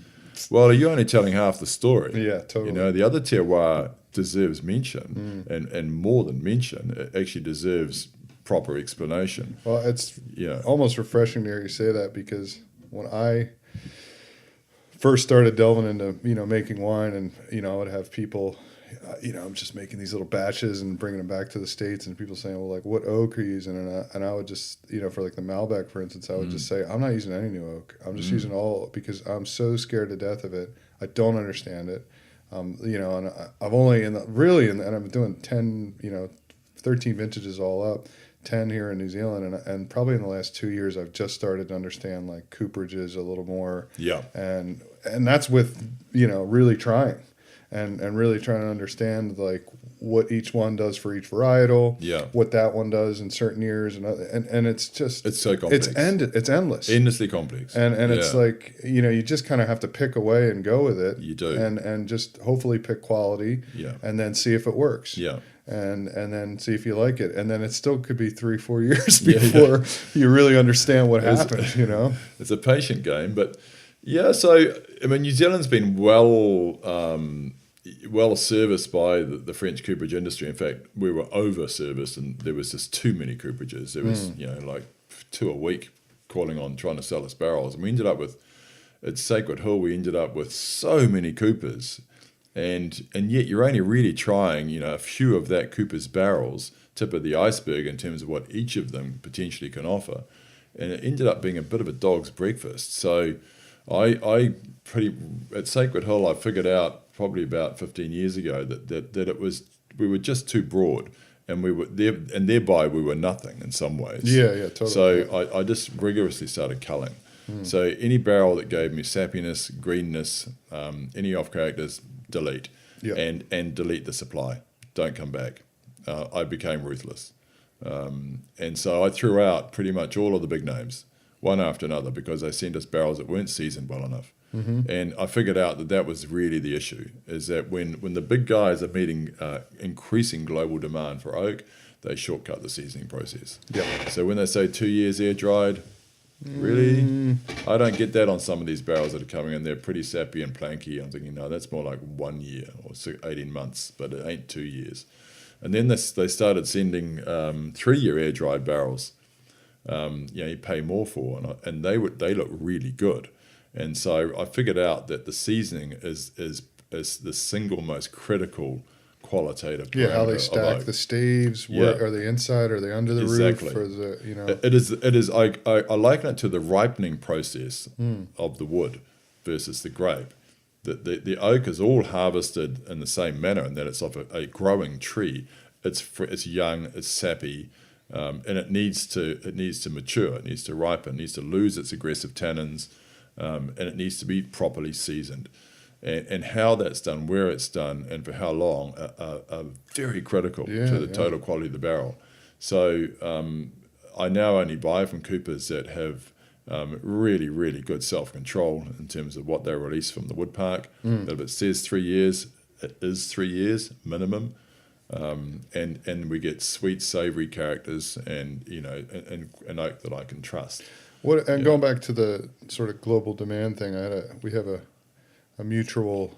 well, you're only telling half the story. Yeah, totally. The other terroir deserves mention, and more than mention, it actually deserves proper explanation. Well, it's almost refreshing to hear you say that, because when I first started delving into making wine, and I would have people. I'm just making these little batches and bringing them back to the States, and people saying, well, like, what oak are you using? And I would just, for like the Malbec, for instance, I would just say, I'm not using any new oak. I'm just using all, because I'm so scared to death of it. I don't understand it. And I've only, and I've been doing 13 vintages all up, 10 here in New Zealand. And probably in the last 2 years, I've just started to understand like cooperages a little more. Yeah. And that's with, really trying. And really trying to understand like what each one does for each varietal, what that one does in certain years, and it's just it's so complex. It's endless, endlessly complex, and it's like you just kind of have to pick away and go with it. You do, and just hopefully pick quality, and then see if it works, and then see if you like it, and then it still could be 3-4 years before you really understand what happened. It's a patient game, but. Yeah, so New Zealand's been well serviced by the French cooperage industry. In fact, we were over-serviced, and there was just too many cooperages. There was like 2 a week calling on trying to sell us barrels, and we ended up with at Sacred Hill. We ended up with so many coopers, and yet you're only really trying a few of that cooper's barrels, tip of the iceberg in terms of what each of them potentially can offer, and it ended up being a bit of a dog's breakfast. So. At Sacred Hill, I figured out probably about 15 years ago that we were just too broad, and we were there, and thereby we were nothing in some ways. Yeah, totally. So I just rigorously started culling. So any barrel that gave me sappiness, greenness, any off characters, delete, and delete the supply. Don't come back. I became ruthless, and so I threw out pretty much all of the big names. One after another, because they sent us barrels that weren't seasoned well enough. And I figured out that was really the issue, is that when the big guys are meeting increasing global demand for oak, they shortcut the seasoning process. So when they say 2 years air dried, really? I don't get that on some of these barrels that are coming in. They're pretty sappy and planky. I'm thinking, no, that's more like 1 year or 18 months, but it ain't 2 years. And then they started sending 3-year air dried barrels. You pay more for, and they look really good, and so I figured out that the seasoning is the single most critical qualitative parameter. How they stack the staves. Are they inside? Are they under the roof? Or It is. I liken it to the ripening process of the wood versus the grape, the oak is all harvested in the same manner, in that it's off a growing tree. It's young, it's sappy, and it needs to mature, it needs to ripen, it needs to lose its aggressive tannins, and it needs to be properly seasoned. And how that's done, where it's done, and for how long are very critical to the total quality of the barrel. So I now only buy from coopers that have really, really good self-control in terms of what they release from the wood park. That if it says 3 years, it is 3 years minimum. And we get sweet, savoury characters, and an oak that I can trust. Going back to the sort of global demand thing, we have a mutual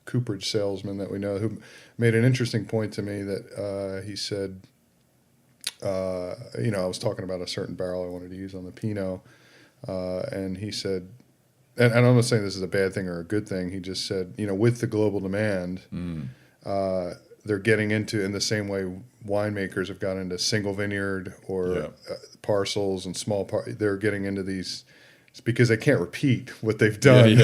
cooperage salesman that we know who made an interesting point to me that he said, I was talking about a certain barrel I wanted to use on the Pinot, and he said, and I'm not saying this is a bad thing or a good thing, he just said, with the global demand, they're getting into, in the same way winemakers have gotten into single vineyard or parcels and they're getting into these. It's because they can't repeat what they've done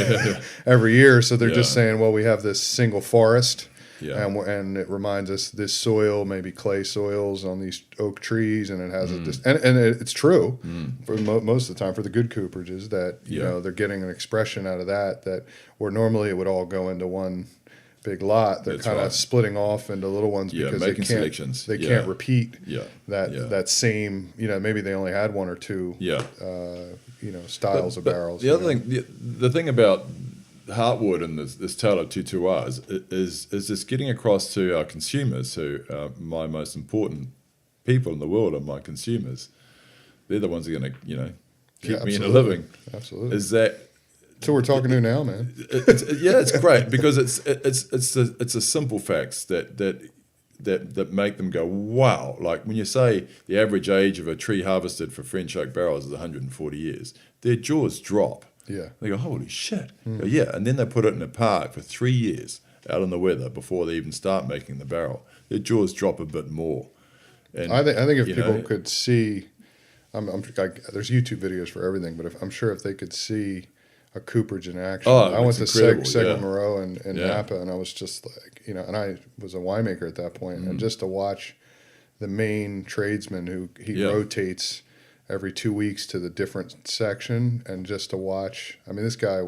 every year. So they're just saying, well, we have this single forest, and it reminds us this soil, maybe clay soils on these oak trees, and it has and it's true for most of the time for the good cooperages that they're getting an expression out of that where normally it would all go into one big lot. They're kind of splitting off into little ones because they can't repeat that same, maybe they only had one or two styles of barrels. The other thing, the thing about Heartwood and this tale of 2 R's is just getting across to our consumers, who are my most important people in the world, are my consumers. They're the ones who are going to keep me in a living. Absolutely. Is that so we're talking to now, man? It's great because it's the simple facts that make them go, wow. Like when you say the average age of a tree harvested for French oak barrels is 140 years, their jaws drop. Yeah. They go, holy shit. Go, and then they put it in a park for 3 years out in the weather before they even start making the barrel. Their jaws drop a bit more. And I think if people could see, there's YouTube videos for everything, but I'm sure if they could see a cooperage in action. I went to Segel Moreau in Napa, and I was just like, and I was a winemaker at that point, and just to watch the main tradesman who he rotates every 2 weeks to the different section, and just to watch, this guy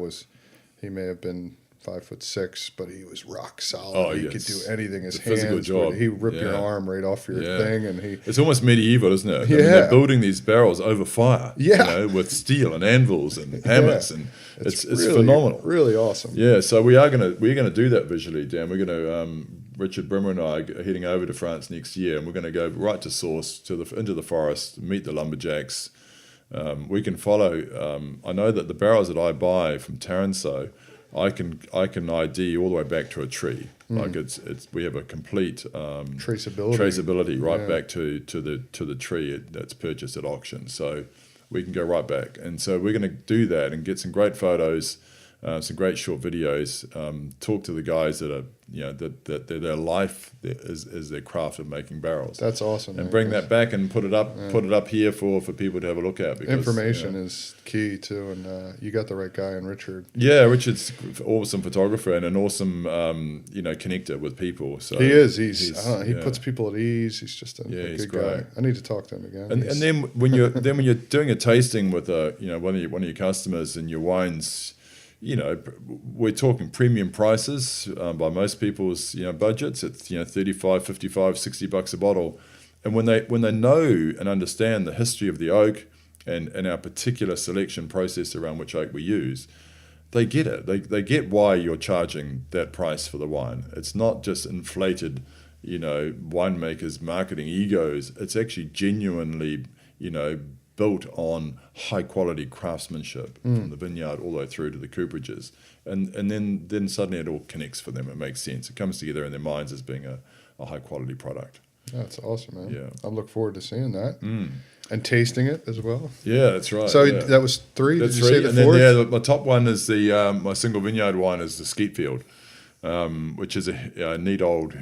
he may have been 5'6", but he was rock solid. He could do anything. His hands, he ripped your arm right off your thing, and it's almost medieval, isn't it? They're building these barrels over fire, with steel and anvils and hammers, and it's really, phenomenal, really awesome. Yeah, so we're gonna do that visually, Dan. We're gonna Richard Brimmer and I are heading over to France next year, and we're going to go right to source into the forest, meet the lumberjacks. We can follow. I know that the barrels that I buy from Taranso, I can ID all the way back to a tree. Like we have a complete traceability right back to the tree that's purchased at auction. So we can go right back, and so we're going to do that and get some great photos, some great short videos. Talk to the guys that are that their life is their craft of making barrels. That's awesome. And bring that back and put it up here for people to have a look at. Because, information is key too, and you got the right guy in Richard. Yeah, Richard's an awesome photographer and an awesome connector with people. So he is. He puts people at ease. He's just a good guy. I need to talk to him again. And then when you're doing a tasting with one of your customers and your wines, we're talking premium prices by most people's budgets. It's $35, $55, $60 a bottle, and when they know and understand the history of the oak and our particular selection process around which oak we use, they get it. They get why you're charging that price for the wine. It's not just inflated, winemakers' marketing egos. It's actually genuinely, built on high quality craftsmanship from the vineyard all the way through to the cooperages, and then suddenly it all connects for them. It makes sense. It comes together in their minds as being a high quality product. That's awesome, man. Yeah, I look forward to seeing that and tasting it as well. Yeah, that's right. So that was three. That's Did you say the and fourth? Then my top one is my single vineyard wine is the Skeetfield, which is a neat old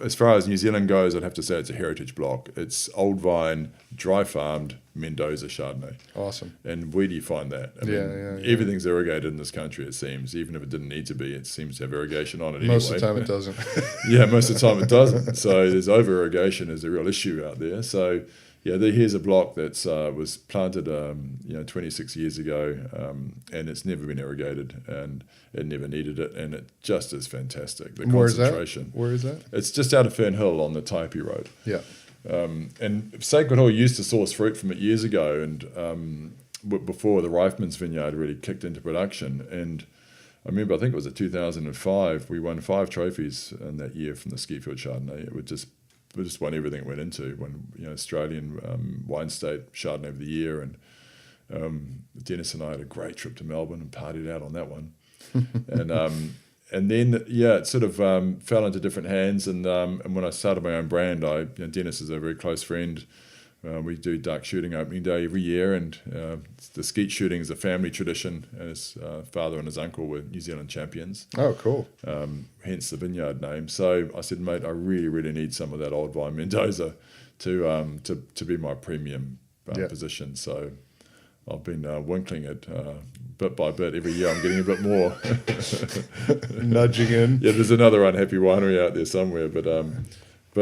as far as New Zealand goes, I'd have to say it's a heritage block. It's old vine, dry farmed Mendoza Chardonnay. Awesome. And where do you find that? I mean, everything's irrigated in this country, it seems. Even if it didn't need to be, it seems to have irrigation on it anyway. Most of the time it doesn't. Yeah, most of the time it doesn't. So there's over-irrigation is a real issue out there. So, yeah, here's a block that was planted 26 years ago, and it's never been irrigated, and it never needed it, and it just is fantastic. The concentration. Where is that? It's just out of Fernhill on the Taipi Road. Yeah. And Sacred Hill used to source fruit from it years ago, and before the Reifman's vineyard really kicked into production. And I remember, I think it was 2005, we won 5 trophies in that year from the Skeetfield Chardonnay. We just won everything it went into. Won Australian Wine State Chardonnay of the Year, and Dennis and I had a great trip to Melbourne and partied out on that one. And then it sort of fell into different hands. And when I started my own brand, Dennis is a very close friend. We do duck shooting opening day every year, and the skeet shooting is a family tradition. And his father and his uncle were New Zealand champions. Oh, cool. Hence the vineyard name. So I said, mate, I really, really need some of that old vine Mendoza to be my premium position. So I've been winkling it bit by bit. Every year I'm getting a bit more. Nudging in. Yeah, there's another unhappy winery out there somewhere, but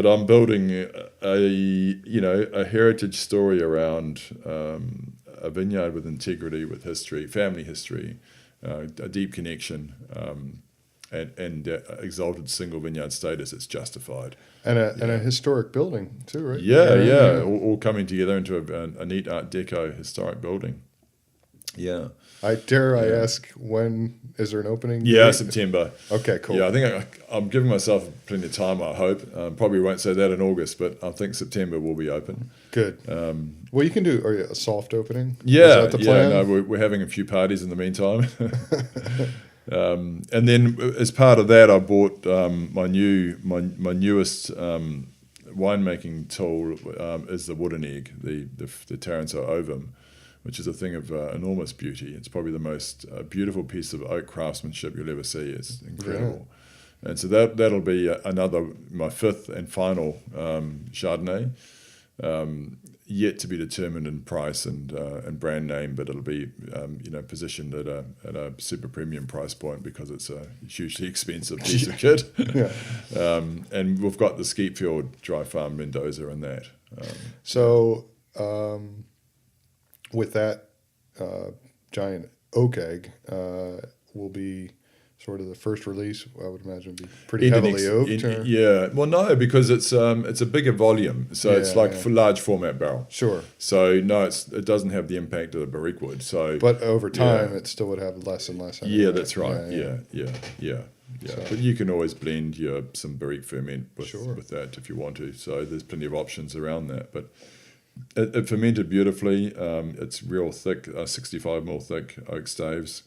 I'm building a heritage story around a vineyard with integrity, with history, family history, a deep connection, and exalted single vineyard status. It's justified. And a historic building too, right? Yeah. All coming together into a neat Art Deco historic building. Yeah. I ask, when is there an opening? Yeah, September. Okay, cool. Yeah, I think I'm giving myself plenty of time, I hope. Probably won't say that in August, but I think September will be open. Good. Well, you can do a soft opening. Yeah, is that the plan? No, we're having a few parties in the meantime. And then as part of that, I bought my newest winemaking tool is the wooden egg, the Taranto ovum, which is a thing of enormous beauty. It's probably the most beautiful piece of oak craftsmanship you'll ever see. It's incredible. Yeah. And so that'll be my 5th and final Chardonnay, yet to be determined in price and brand name, but it'll be positioned at a super premium price point because it's a hugely expensive piece of kit. Yeah. And we've got the Skeetfield Dry Farm Mendoza in that. With that giant oak egg will be sort of the first release. I would imagine be pretty heavily oaked. Yeah, well, no, because it's a bigger volume, so it's like a large format barrel. Sure. So no, it doesn't have the impact of the barrique wood. So, but over time, it still would have less and less. Yeah, that's right. Yeah. So. But you can always blend some barrique ferment with that if you want to. So there's plenty of options around that, but. It fermented beautifully. It's real thick, 65 mil thick oak staves.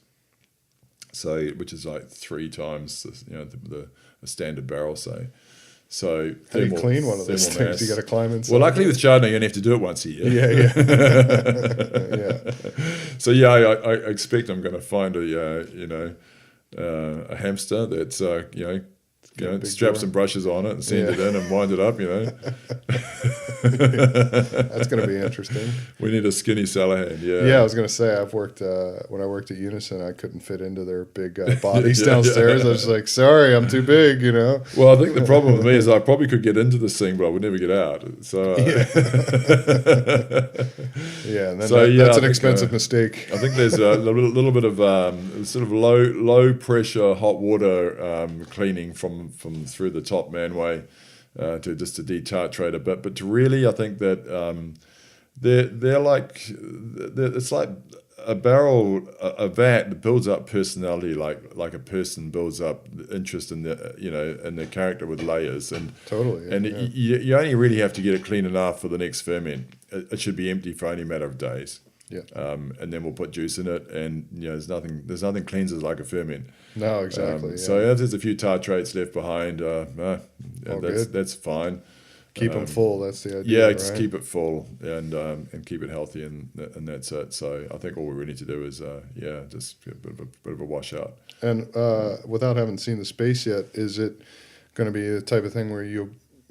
So, which is like 3 times the standard barrel. So how do you clean one of those things? You got to climb inside. Well, luckily with Chardonnay, you only have to do it once a year. Yeah. So I expect I'm going to find a hamster that's strap some brushes on it and send it in and wind it up. That's going to be interesting. We need a skinny cellar hand. Yeah, I was going to say, I've worked when I worked at Unison, I couldn't fit into their big bodies downstairs. I was like, sorry, I'm too big. Well, I think the problem with me is I probably could get into this thing, but I would never get out. So and then that's an expensive mistake. I think there's a little bit of sort of low pressure hot water cleaning from through the top manway to detartrate a bit, but to really, I think that it's like a barrel, a vat that builds up personality, like a person builds up interest in their character with layers, and totally. And you only really have to get it clean enough for the next ferment. It should be empty for only a matter of days. Yeah. And then we'll put juice in it, and there's nothing cleanses like a ferment. No, exactly. So if there's a few tartrates left behind, that's fine. Keep them full. That's the idea. Yeah, just keep it full and keep it healthy, and that's it. So I think all we really need to do is just a bit of a washout. And without having seen the space yet, is it going to be the type of thing where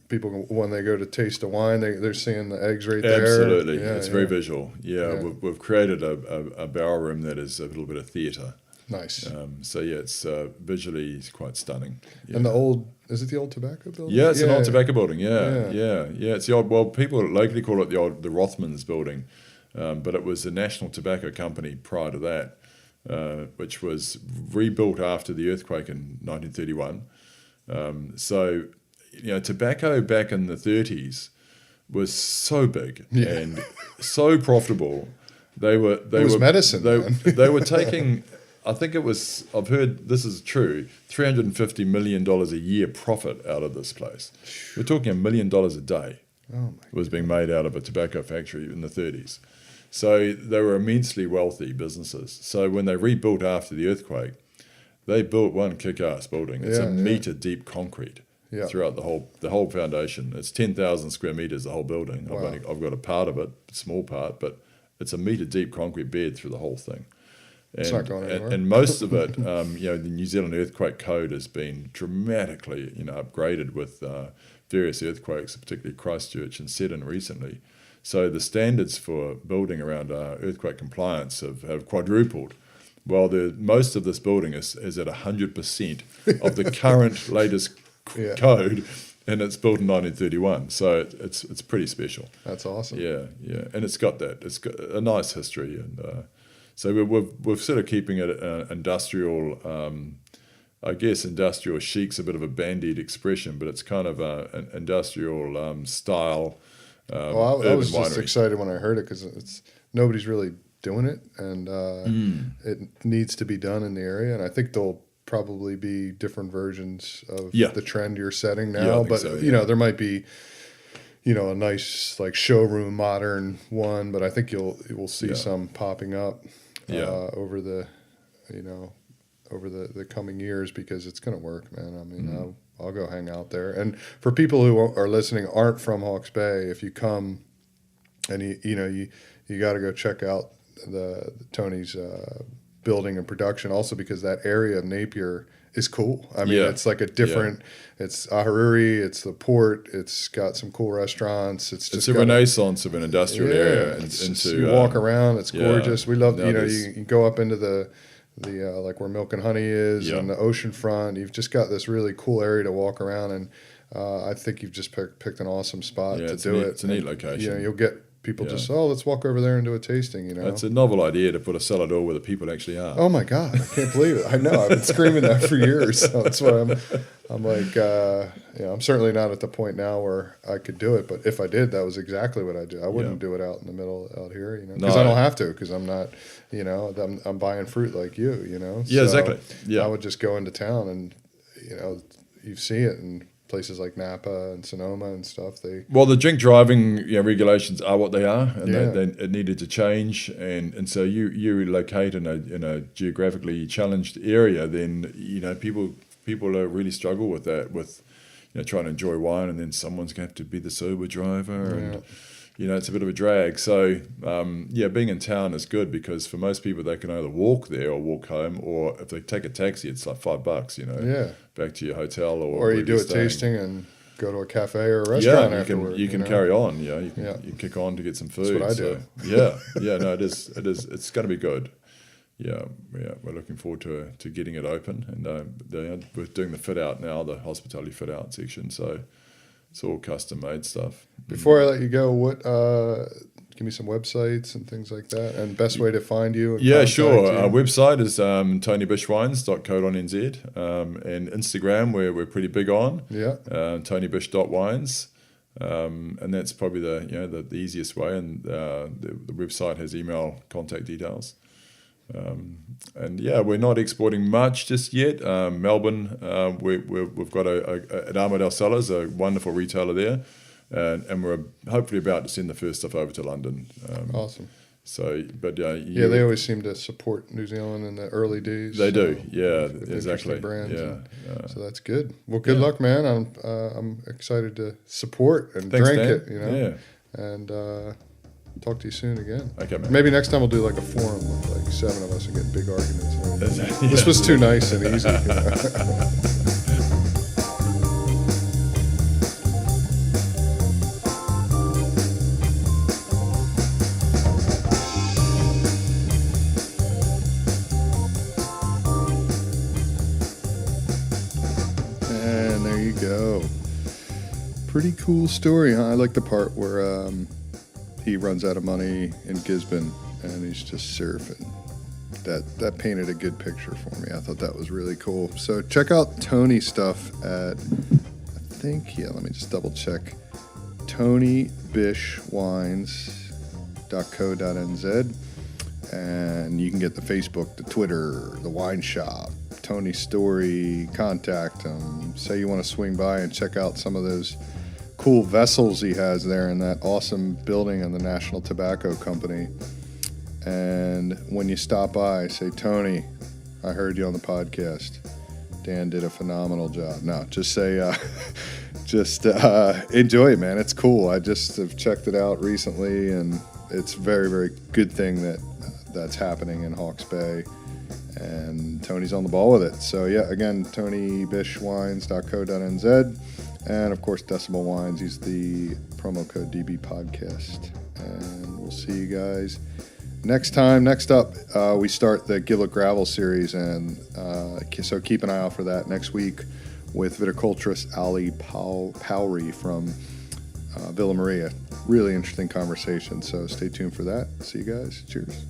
people, when they go to taste a wine, they're seeing the eggs right there. Absolutely. It's very visual. We've created a barrel room that is a little bit of theatre. Nice. It's visually quite stunning. Yeah. And is it the old tobacco building? Yeah, it's an old tobacco building. Yeah. It's the old. Well, people locally call it the Rothmans building, but it was the National Tobacco Company prior to that, which was rebuilt after the earthquake in 1931. Tobacco back in the 30s was so big and so profitable. It was medicine. They were taking. I think it was, I've heard this is true, $350 million a year profit out of this place. We're talking $1 million a day was being made out of a tobacco factory in the 30s. So they were immensely wealthy businesses. So when they rebuilt after the earthquake, they built one kick-ass building. It's a metre deep concrete throughout the whole foundation. It's 10,000 square metres, the whole building. Wow. I've got a part of it, a small part, but it's a metre deep concrete bed through the whole thing. It's not going anywhere. And most of it, the New Zealand Earthquake Code has been dramatically, upgraded with various earthquakes, particularly Christchurch and Seddon recently. So the standards for building around earthquake compliance have quadrupled. While most of this building is at 100% of the current latest code, and it's built in 1931. So it's pretty special. That's awesome. Yeah, and it's got a nice history and. So we're sort of keeping it industrial. I guess industrial chic's a bit of a bandied expression, but it's kind of an industrial style. I was just excited when I heard it because nobody's really doing it, and it needs to be done in the area. And I think there'll probably be different versions of the trend you're setting now. But there might be. A nice like showroom modern one, but I think we'll see some popping up over the coming years because it's going to work, man. I mean, I'll go hang out there. And for people who are listening aren't from Hawke's Bay, if you come and you got to go check out the Tony's building and production, also because that area of Napier is cool. I mean, it's like a different. It's Ahuriri. It's the port. It's got some cool restaurants. It's a renaissance of an industrial area. You walk around. It's gorgeous. We love. You can go up into the like where Milk and Honey is and the ocean front. You've just got this really cool area to walk around, and I think you've just picked an awesome spot to do it. It's a neat location. You'll get. People just, let's walk over there and do a tasting, It's a novel idea to put a cellar door where the people actually are. Oh, my God. I can't believe it. I know. I've been screaming that for years. So that's why I'm like, I'm certainly not at the point now where I could do it. But if I did, that was exactly what I'd do. I wouldn't do it out in the middle out here, because I don't have to, because I'm not, I'm buying fruit like you, Yeah, so exactly. Yeah. I would just go into town and, you see it and places like Napa and Sonoma and stuff. The drink driving regulations are what they are, and it needed to change. And so you locate in a geographically challenged area, then people really struggle with that, with trying to enjoy wine, and then someone's going to have to be the sober driver, and it's a bit of a drag. So being in town is good because for most people they can either walk there or walk home, or if they take a taxi, it's like $5, back to your hotel or you do a tasting and go to a cafe or a restaurant afterward. You can carry on. You kick on to get some food. That's what I do. No, it is. It's going to be good. We're looking forward to getting it open, and we're doing the fit out now, the hospitality fit out section. So it's all custom made stuff. Before I let you go, what give me some websites and things like that, and best way to find you. And sure. Our website is tonybishwines.co.nz, and Instagram we're pretty big on. Tonybish.wines. And that's probably the easiest way, and the website has email contact details. We're not exporting much just yet. Melbourne, we've got at Armadale Cellars, a wonderful retailer there, and we're hopefully about to send the first stuff over to London. Awesome. So, but they always seem to support New Zealand in the early days. They do, exactly. Brands so that's good. Well, good luck, man. I'm excited to support and drink it. And talk to you soon again. Okay, man. Maybe next time we'll do like a forum with like 7 of us and get big arguments. This was too nice and easy. pretty cool story, huh? I like the part where he runs out of money in Gisborne and he's just surfing. That painted a good picture for me. I thought that was really cool. So check out Tony's stuff at, let me just double check, tonybishwines.co.nz, and you can get the Facebook, the Twitter, the wine shop, Tony's story, contact him, say you want to swing by and check out some of those cool vessels he has there in that awesome building in the National Tobacco Company. And when you stop by, say, Tony, I heard you on the podcast. Dan did a phenomenal job. No, just say, enjoy it, man. It's cool. I just have checked it out recently, and it's very, very good thing that's happening in Hawke's Bay. And Tony's on the ball with it. So, yeah, again, tonybishwines.co.nz. And, of course, Decibel Wines. Use the promo code DBPodcast. And we'll see you guys next up, we start the Gillet Gravel series, and so keep an eye out for that next week with viticulturist Ali Powry from Villa Maria. Really interesting conversation, so stay tuned for that. See you guys. Cheers.